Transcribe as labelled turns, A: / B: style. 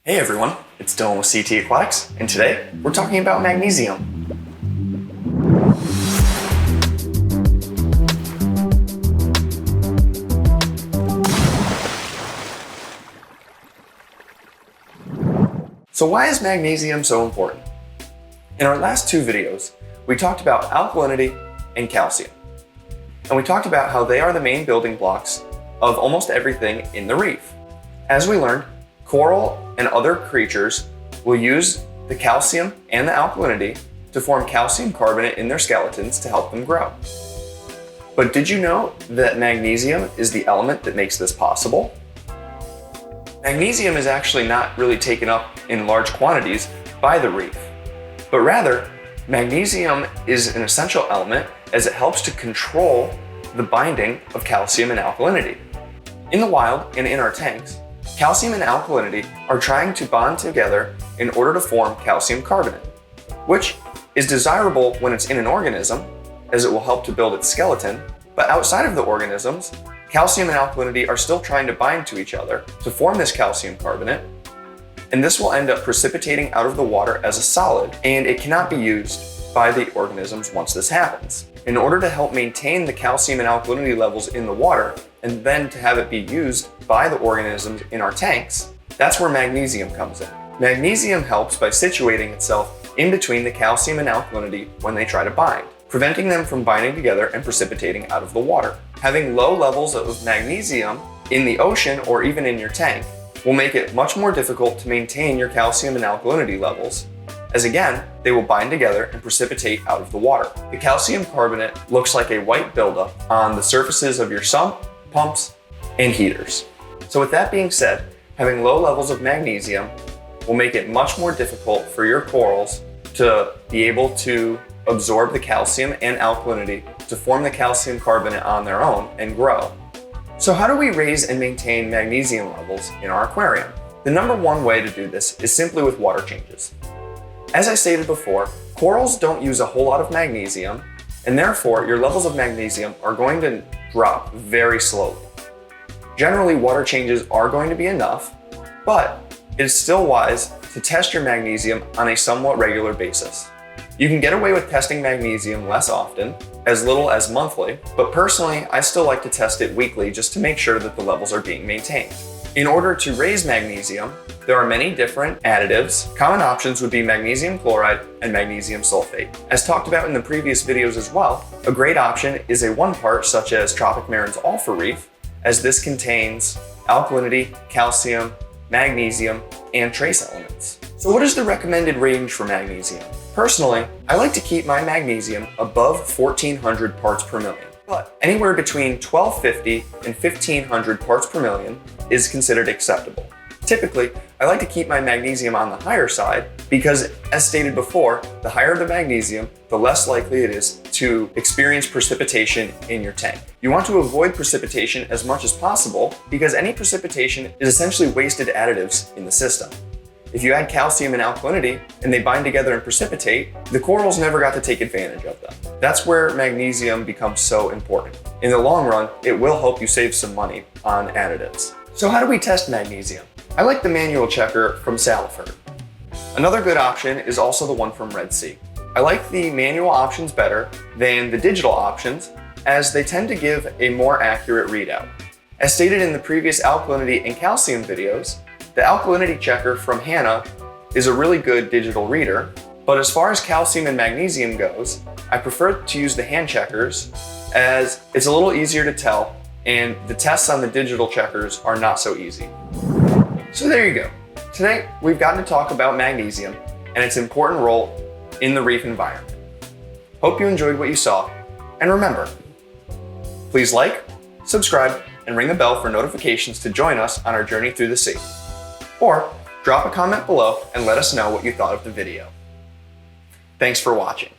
A: Hey everyone, it's Dylan with SeaTee Aquatics, and today we're talking about magnesium. So why is magnesium so important? In our last two videos, we talked about alkalinity and calcium. And we talked about how they are the main building blocks of almost everything in the reef. As we learned, coral and other creatures will use the calcium and the alkalinity to form calcium carbonate in their skeletons to help them grow. But did you know that magnesium is the element that makes this possible? Magnesium is actually not really taken up in large quantities by the reef, but rather, magnesium is an essential element as it helps to control the binding of calcium and alkalinity. In the wild and in our tanks, calcium and alkalinity are trying to bond together in order to form calcium carbonate, which is desirable when it's in an organism, as it will help to build its skeleton, but outside of the organisms, calcium and alkalinity are still trying to bind to each other to form this calcium carbonate, and this will end up precipitating out of the water as a solid, and it cannot be used by the organisms once this happens. In order to help maintain the calcium and alkalinity levels in the water, and then to have it be used by the organisms in our tanks, that's where magnesium comes in. Magnesium helps by situating itself in between the calcium and alkalinity when they try to bind, preventing them from binding together and precipitating out of the water. Having low levels of magnesium in the ocean or even in your tank will make it much more difficult to maintain your calcium and alkalinity levels, as again, they will bind together and precipitate out of the water. The calcium carbonate looks like a white buildup on the surfaces of your sump, pumps, and heaters. So with that being said, having low levels of magnesium will make it much more difficult for your corals to be able to absorb the calcium and alkalinity to form the calcium carbonate on their own and grow. So how do we raise and maintain magnesium levels in our aquarium? The number one way to do this is simply with water changes. As I stated before, corals don't use a whole lot of magnesium, and therefore your levels of magnesium are going to drop very slowly. Generally, water changes are going to be enough, but it is still wise to test your magnesium on a somewhat regular basis. You can get away with testing magnesium less often, as little as monthly, but personally, I still like to test it weekly just to make sure that the levels are being maintained. In order to raise magnesium, there are many different additives. Common options would be magnesium chloride and magnesium sulfate. As talked about in the previous videos as well, a great option is a one part such as Tropic Marin's Alpha Reef, as this contains alkalinity, calcium, magnesium, and trace elements. So what is the recommended range for magnesium? Personally, I like to keep my magnesium above 1400 parts per million, but anywhere between 1250 and 1500 parts per million is considered acceptable. Typically, I like to keep my magnesium on the higher side because, as stated before, the higher the magnesium, the less likely it is to experience precipitation in your tank. You want to avoid precipitation as much as possible because any precipitation is essentially wasted additives in the system. If you add calcium and alkalinity and they bind together and precipitate, the corals never got to take advantage of them. That's where magnesium becomes so important. In the long run, it will help you save some money on additives. So how do we test magnesium? I like the manual checker from Saltwater. Another good option is also the one from Red Sea. I like the manual options better than the digital options as they tend to give a more accurate readout. As stated in the previous alkalinity and calcium videos, the alkalinity checker from Hanna is a really good digital reader, but as far as calcium and magnesium goes, I prefer to use the hand checkers as it's a little easier to tell and the tests on the digital checkers are not so easy. So there you go. Today, we've gotten to talk about magnesium and its important role in the reef environment. Hope you enjoyed what you saw, and remember, please like, subscribe, and ring the bell for notifications to join us on our journey through the sea. Or drop a comment below and let us know what you thought of the video. Thanks for watching.